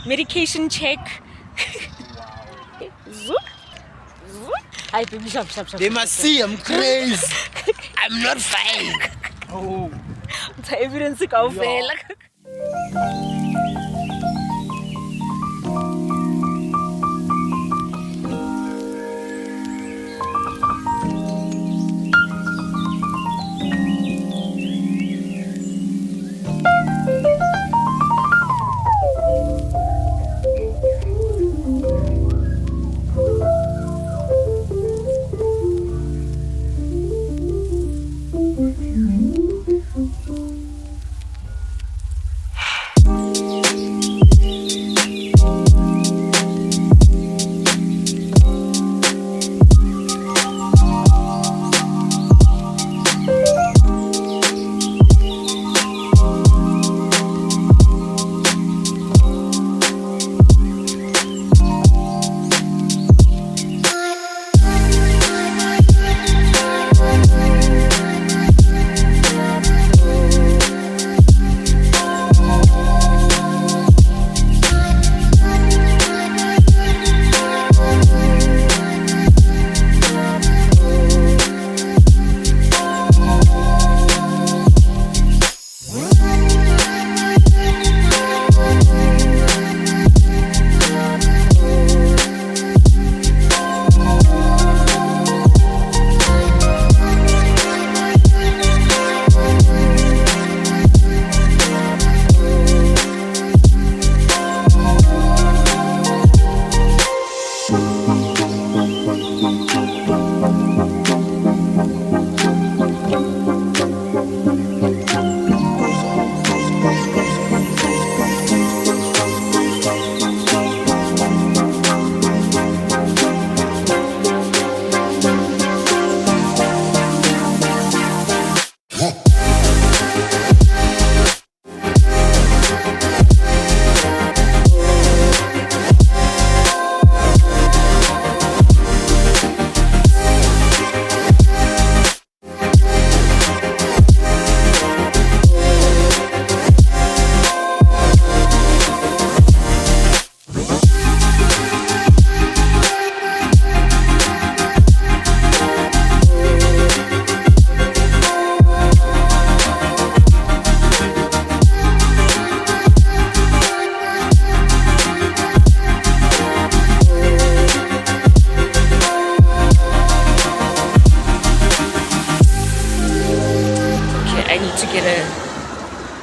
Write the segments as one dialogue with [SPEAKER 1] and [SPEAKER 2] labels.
[SPEAKER 1] medication check. Zoop. Zoop. Hi, baby, shop.
[SPEAKER 2] They must see I'm crazy. I'm not fake. Oh.
[SPEAKER 1] The evidence go fail.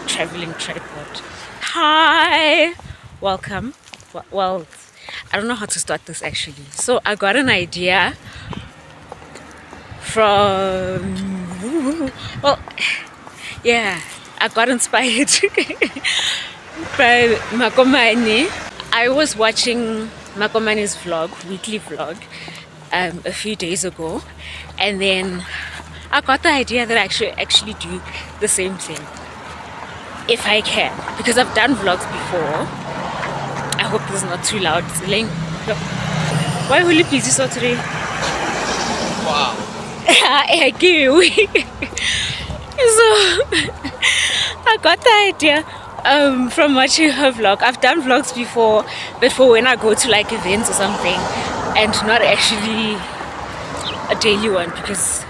[SPEAKER 1] Traveling tripod. Hi, welcome. Well, I don't know how to start this actually. So I got an idea from, well, yeah, I got inspired by Makomani. I was watching Makomani's weekly vlog, a few days ago, and then I got the idea that I should actually do the same thing if I can, because I've done vlogs before. I hope this is not too loud. Why will you please so today?
[SPEAKER 2] Wow.
[SPEAKER 1] I give you. So I got the idea from watching her vlog. I've done vlogs before, but for when I go to like events or something, and not actually a daily one, because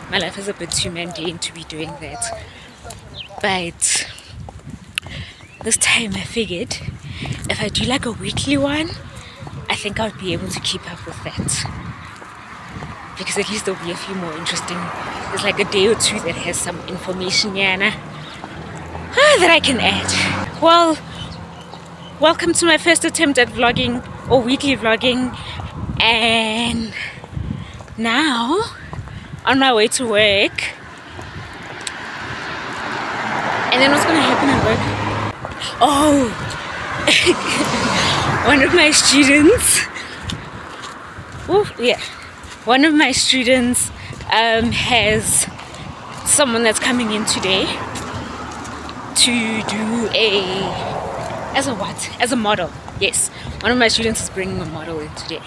[SPEAKER 1] my life is a bit too mundane to be doing that. But this time I figured if I do like a weekly one, I think I'll be able to keep up with that, because at least there'll be a few more interesting. There's like a day or two that has some information, Yana, that I can add. Well, welcome to my first attempt at vlogging or weekly vlogging, and now on my way to work. And then what's gonna happen at work? Oh, one of my students, one of my students has someone that's coming in today to do as a model. Yes, one of my students is bringing a model in today,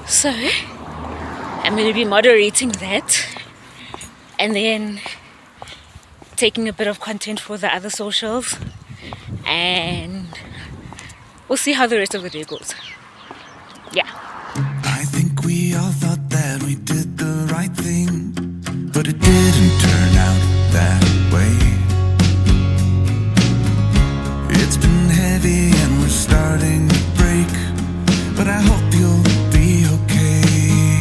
[SPEAKER 1] so I'm going to be moderating that, and then taking a bit of content for the other socials, and we'll see how the rest of the day goes. Yeah.
[SPEAKER 3] I think we all thought that we did the right thing, but it didn't turn out that way. It's been heavy and we're starting to break, but I hope you'll be okay.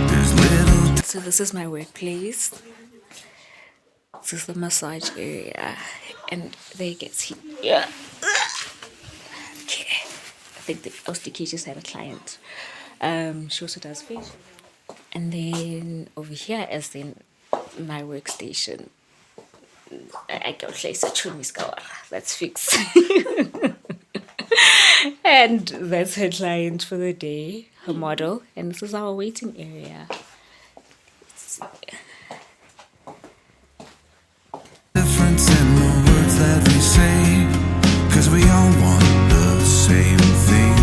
[SPEAKER 3] There's little.
[SPEAKER 1] So this is my workplace. This is the massage area, and there gets here. Okay. I think the OSDK just had a client. She also does facial. And then over here is then my workstation. I go place a chumiskawa. That's fixed. And that's her client for the day, her model. And this is our waiting area.
[SPEAKER 3] Difference in the words that we say, 'cause we all want the same thing.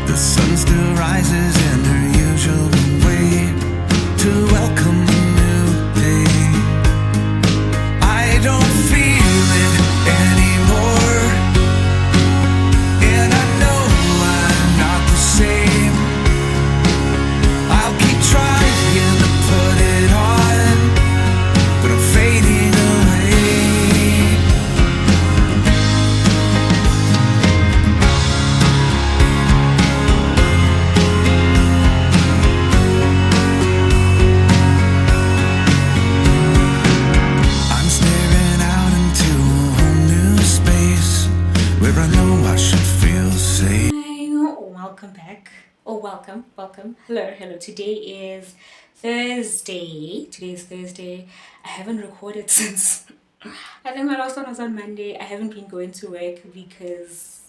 [SPEAKER 3] The sun still rises in her usual way to welcome the new day. I don't feel it anymore, and I know I'm not the same. I'll keep trying to put it on, but I'm fading away. I'm staring out into a whole new space where I know I should feel safe.
[SPEAKER 1] Hi, welcome back. Oh, welcome. Hello. Today is Thursday. I haven't recorded since. I think my last one was on Monday. I haven't been going to work because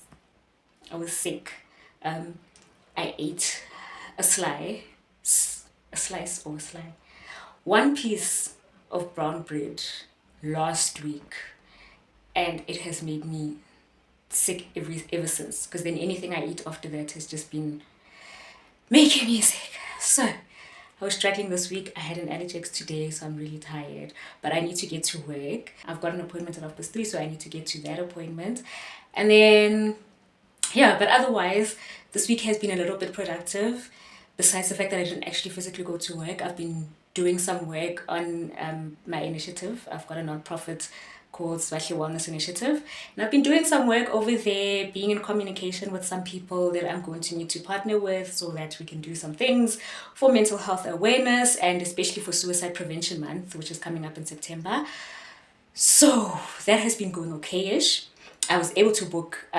[SPEAKER 1] I was sick. I ate a slice, one piece of brown bread last week, and it has made me sick ever since, because then anything I eat after that has just been making me sick. So I was struggling this week. I had an allergics today, so I'm really tired, but I need to get to work. I've got an appointment at 3:30, so I need to get to that appointment. And then yeah, but otherwise this week has been a little bit productive. Besides the fact that I didn't actually physically go to work, I've been doing some work on my initiative. I've got a non-profit called Swahle Wellness Initiative, and I've been doing some work over there, being in communication with some people that I'm going to need to partner with so that we can do some things for mental health awareness, and especially for Suicide Prevention Month, which is coming up in September. So that has been going okay-ish. I was able to book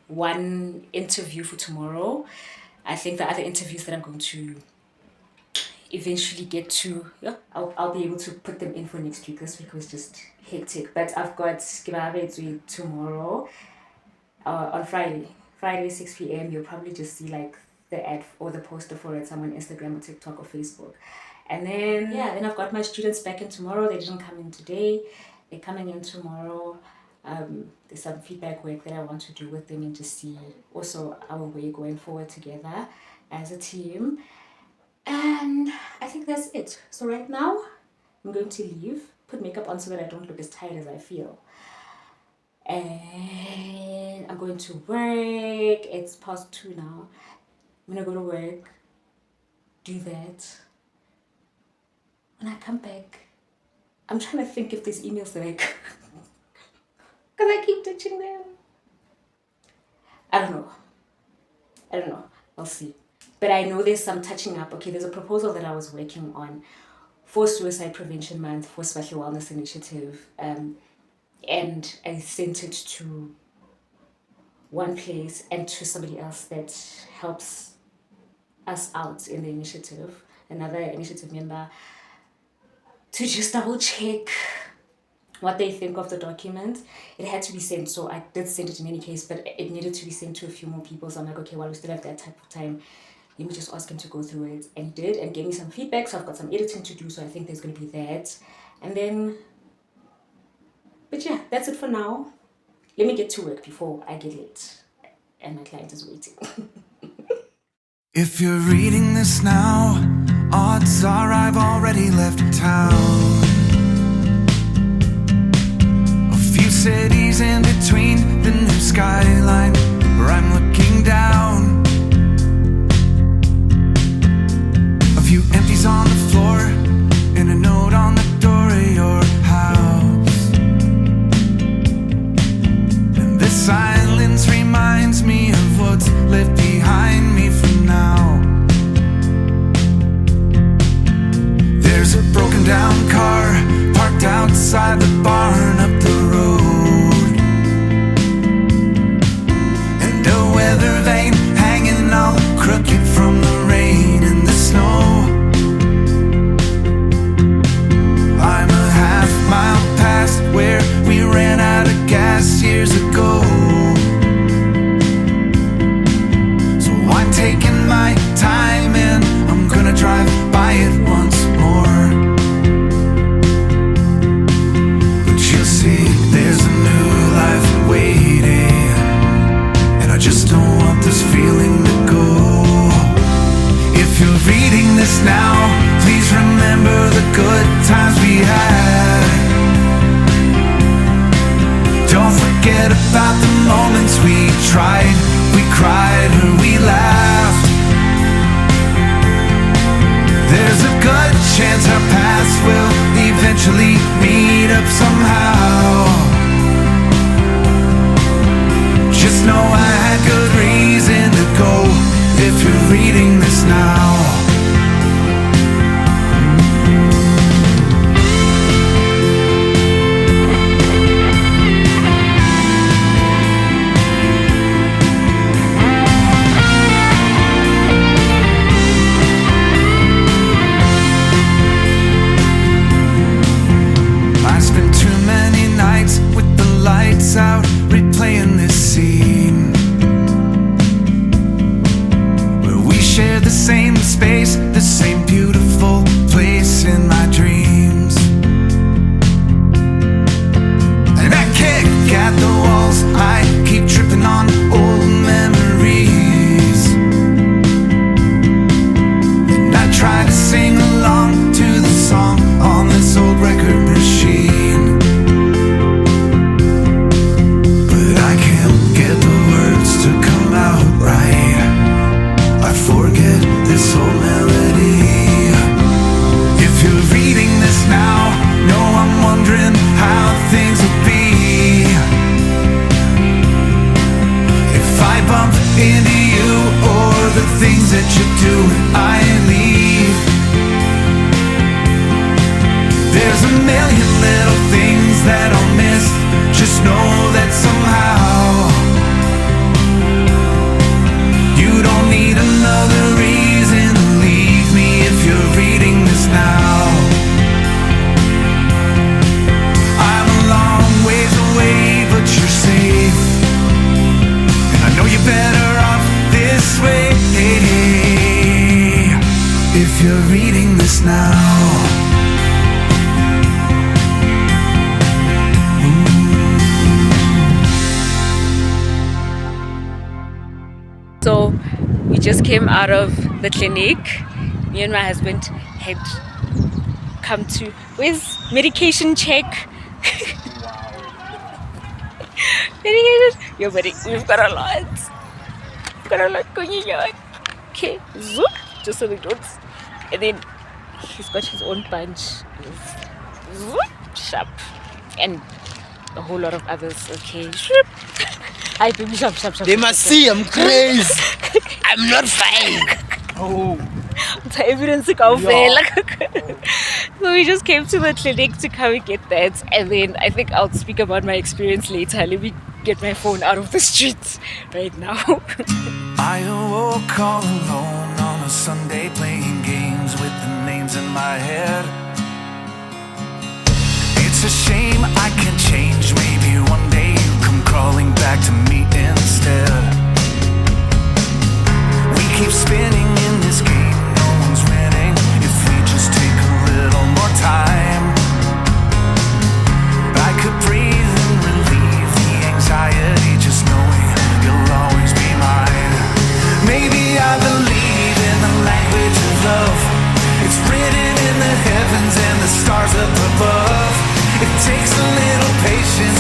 [SPEAKER 1] one interview for tomorrow. I think the other interviews that I'm going to eventually get to, yeah, I'll be able to put them in for next week. This week was just hectic, but I've got Skibabe tomorrow on Friday 6 p.m. You'll probably just see like the ad or the poster for it somewhere on Instagram or TikTok or Facebook. And then I've got my students back in tomorrow. They didn't come in today. They're coming in tomorrow. There's some feedback work that I want to do with them and just see also our way going forward together as a team. And I think that's it. So right now, I'm going to leave, put makeup on so that I don't look as tired as I feel. And I'm going to work. It's past 2 now. I'm going to go to work, do that. When I come back, I'm trying to think if there's emails that I because I keep touching them. I don't know. I'll see. But I know there's some touching up. Okay, there's a proposal that I was working on for Suicide Prevention Month, for Swahle Wellness Initiative. And I sent it to one place and to somebody else that helps us out in the initiative, another initiative member, to just double check what they think of the document. It had to be sent, so I did send it in any case, but it needed to be sent to a few more people. So I'm like, okay, while we still have that type of time, let me just ask him to go through it. And he did, and gave me some feedback, so I've got some editing to do, so I think there's going to be that. And then, but yeah, that's it for now. Let me get to work before I get late, and my client is waiting.
[SPEAKER 3] If you're reading this now, odds are I've already left town. A few cities in between the new skyline where I'm looking down. A few empties on the floor and a note on the door of your house. And this silence reminds me of what's left behind me for now. There's a broken down car parked outside the barn up the road, and a weather vane hanging all crooked from the rain and the snow. I'm a half-mile past where we ran out of gas years ago. So I'm taking my time and I'm gonna drive by it once more. But you'll see there's a new life waiting, and I just don't want this feeling to go. If you're reading this now, please remember the good times we had. Don't forget about the moments we tried, we cried, or we laughed. There's a good chance our paths will eventually meet up somehow. Just know I had good reason to go if you're reading this now. Out replaying this scene where we share the same space, the same beautiful place in my dreams. And I kick at the walls, I keep tripping on old memories, and I try to sing along to the song on this old record machine. This whole melody. If you're reading this now, know I'm wondering how things will be if I bump into you or the things that you do when I leave. There's a million little things that I'll miss. Just know that somehow you don't need another reason to leave me if you're reading this now. I'm a long ways away, but you're safe, and I know you're better off this way if you're reading this now.
[SPEAKER 1] So we just came out of the clinic. Me and my husband had come to, where's medication check? Medication. Yo, buddy, we've got a lot. We've got a lot going on. Okay, zoop, just so we don't. And then he's got his own bunch. Zoop, sharp. And a whole lot of others. Okay, sharp. Hi, baby, sharp.
[SPEAKER 2] They must see I'm crazy. I'm not fine. Oh.
[SPEAKER 1] It's evidence. So we just came to the clinic to come and get that, and then I think I'll speak about my experience later. Let me get my phone out of the streets right now.
[SPEAKER 3] I awoke all alone on a Sunday playing games with the names in my head. It's a shame I can't change. Maybe one day you come crawling back to me instead. We keep spinning in this game, no one's winning. If we just take a little more time, I could breathe and relieve the anxiety just knowing you'll always be mine. Maybe I believe in the language of love. It's written in the heavens and the stars up above. It takes a little patience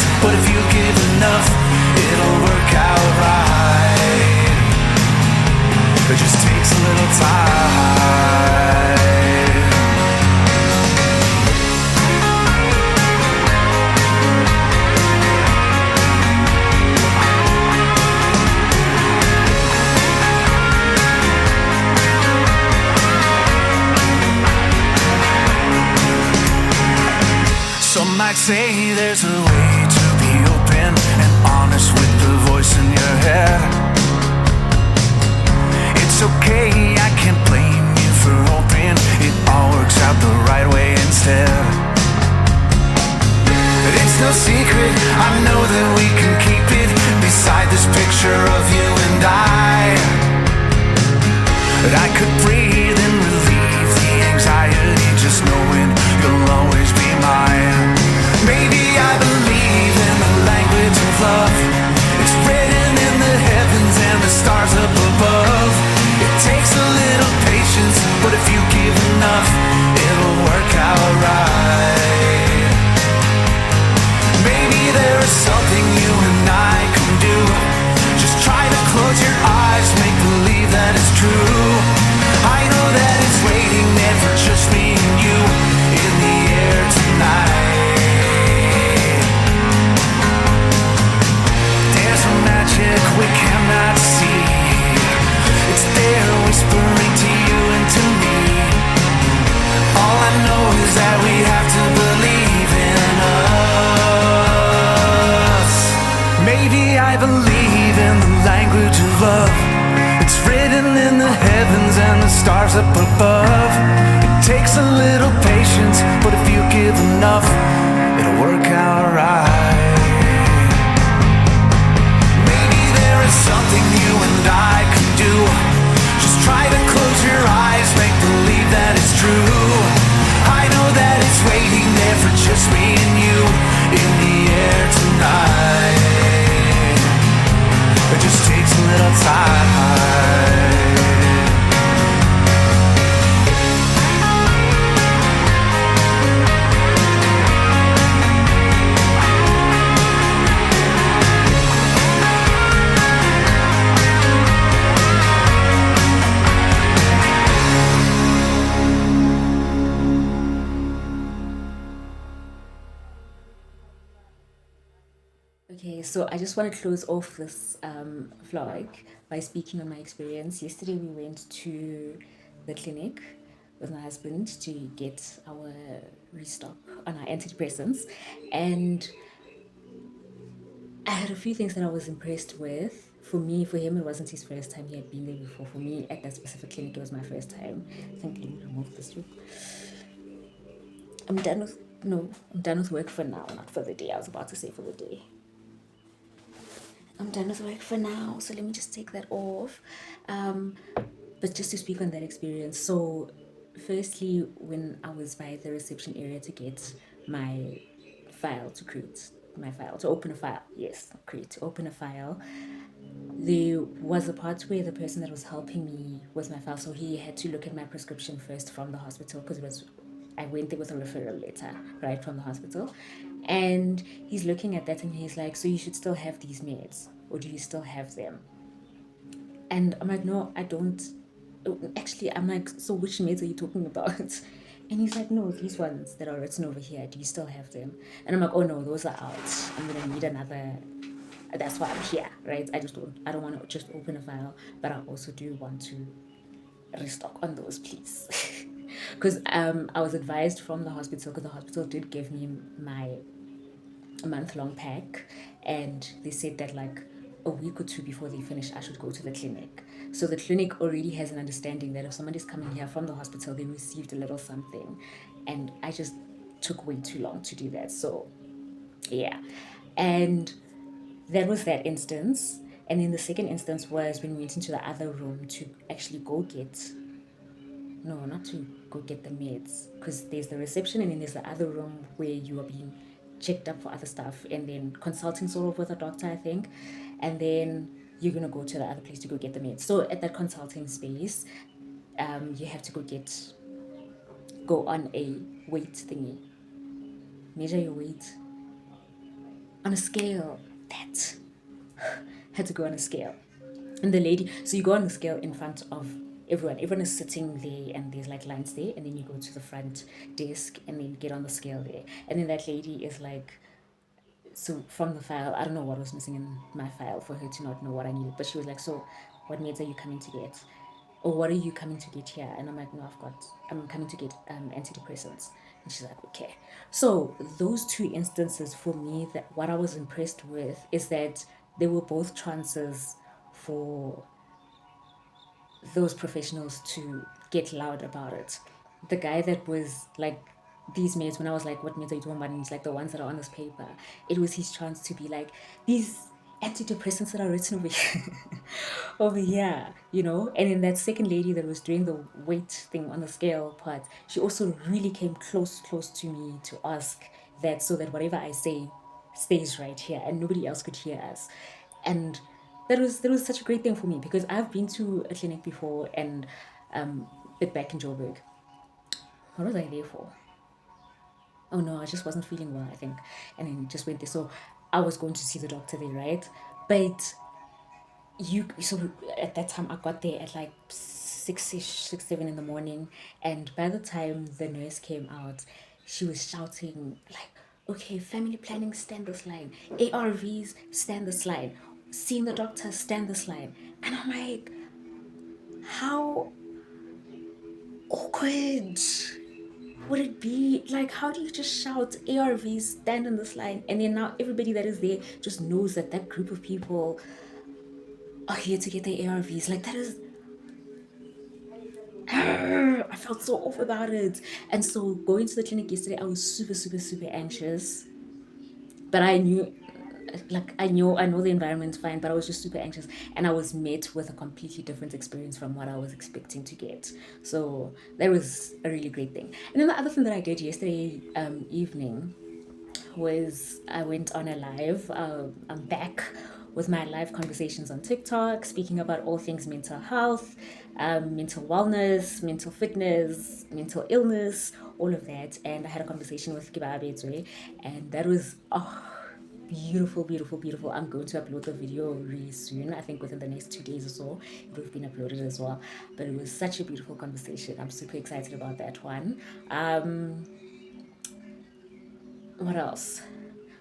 [SPEAKER 3] I believe in the language of love. It's written in the heavens and the stars up above. It takes a little patience, but if you give enough, it'll work out right. Maybe there is something you and I can do. Just try to close your eyes, make believe that it's true. I know that it's waiting there for just me and you in the air tonight. It just takes a little time.
[SPEAKER 1] Okay, so I just want to close off this vlog by speaking on my experience. Yesterday we went to the clinic with my husband to get our restock on our antidepressants, and I had a few things that I was impressed with. For me, for him, it wasn't his first time. He had been there before. For me, at that specific clinic, it was my first time. I think let me remove this too. I'm done with I'm done with work for now, not for the day. I was about to say for the day. I'm done with work for now, so let me just take that off. But just to speak on that experience, so firstly, when I was by the reception area to get my file to create my file, to open a file, yes, create, to open a file, there was a part where the person that was helping me with my file, so he had to look at my prescription first from the hospital, because it was, I went there with a referral letter right from the hospital, and he's looking at that and he's like, so you should still have these meds, or do you still have them? And I'm like, no, I don't. Actually, I'm like, so which meds are you talking about? And he's like, no, these ones that are written over here, do you still have them? And I'm like, oh no, those are out. I'm gonna need another. That's why I'm here, right? I don't want to just open a file, but I also do want to restock on those, please. Because I was advised from the hospital, because the hospital did give me my month-long pack, and they said that like a week or two before they finish, I should go to the clinic. So the clinic already has an understanding that if somebody's coming here from the hospital, they received a little something, and I just took way too long to do that. So yeah, and that was that instance. And then the second instance was when we went into the other room to actually go get, no, not to go get the meds, because there's the reception and then there's the other room where you are being checked up for other stuff and then consulting sort of with a doctor, I think. And then you're going to go to the other place to go get the meds. So at that consulting space, you have to go on a weight thingy, measure your weight on a scale. That had to go on a scale. And the lady, so you go on the scale in front of everyone. Everyone is sitting there and there's like lines there, and then you go to the front desk and then get on the scale there. And then that lady is like, so from the file, I don't know what was missing in my file for her to not know what I needed, but she was like, so what meds are you coming to get? Or what are you coming to get here? And I'm like, no, I'm coming to get antidepressants. And she's like, okay. So those two instances for me, that what I was impressed with is that they were both chances for those professionals to get loud about it. The guy that was like, these meds, when I was like, what meds are you talking about? And he's like, the ones that are on this paper. It was his chance to be like, these antidepressants that are written over here, over here, you know? And then that second lady that was doing the weight thing on the scale part, she also really came close to me to ask that, so that whatever I say stays right here and nobody else could hear us. And that was such a great thing for me, because I've been to a clinic before, and bit back in Joburg. What was I there for? Oh no, I just wasn't feeling well, I think, and then just went there. So I was going to see the doctor there, right? But so at that time I got there at like 6ish, 6, 7 in the morning, and by the time the nurse came out, she was shouting like, okay, family planning, stand this line, ARVs, stand this line, seeing the doctor, stand this line. And I'm like, how awkward. would it be like, how do you just shout ARVs, stand in this line, and then now everybody that is there just knows that that group of people are here to get their ARVs? Like, that is, I felt so off about it. And so going to the clinic yesterday, I was super, super, super anxious. But I knew, like, I know the environment's fine, but I was just super anxious, and I was met with a completely different experience from what I was expecting to get. So that was a really great thing. And then the other thing that I did yesterday evening was I went on a live. I'm back with my live conversations on TikTok, speaking about all things mental health, mental wellness, mental fitness, mental illness, all of that. And I had a conversation with Kibabe, and that was, oh, beautiful, beautiful, beautiful. I'm going to upload the video really soon. I think within the next 2 days or so it will have been uploaded as well. But it was such a beautiful conversation. I'm super excited about that one. What else?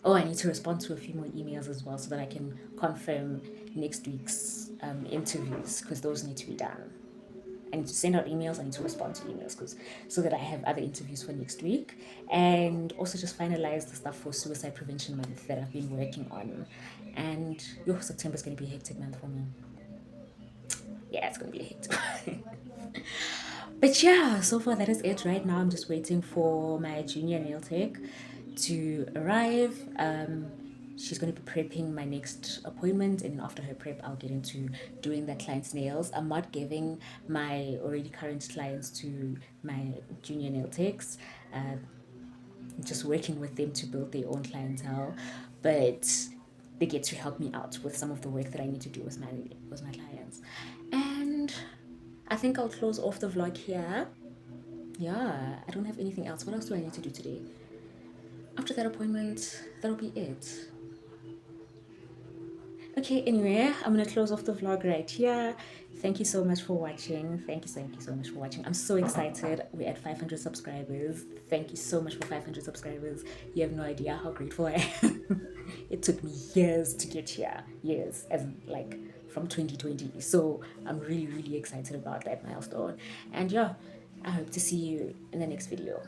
[SPEAKER 1] Oh, I need to respond to a few more emails as well so that I can confirm next week's interviews, because those need to be done. I need to send out emails. I need to respond to emails because so that I have other interviews for next week, and also just finalize the stuff for Suicide Prevention Month that I've been working on. And September's going to be a hectic month for me. Yeah, it's going to be a hectic. But yeah, so far that is it. Right now, I'm just waiting for my junior nail tech to arrive. She's going to be prepping my next appointment, and after her prep, I'll get into doing that client's nails. I'm not giving my already current clients to my junior nail techs. Just working with them to build their own clientele, but they get to help me out with some of the work that I need to do with my clients. And I think I'll close off the vlog here. Yeah, I don't have anything else. What else do I need to do today? After that appointment, that'll be it. Okay, anyway, I'm gonna close off the vlog right here. Thank you so much for watching. Thank you so much for watching. I'm so excited. We're at 500 subscribers. Thank you so much for 500 subscribers. You have no idea how grateful I am. It took me years to get here. Years, as in, like, from 2020. So I'm really, really excited about that milestone. And yeah, I hope to see you in the next video.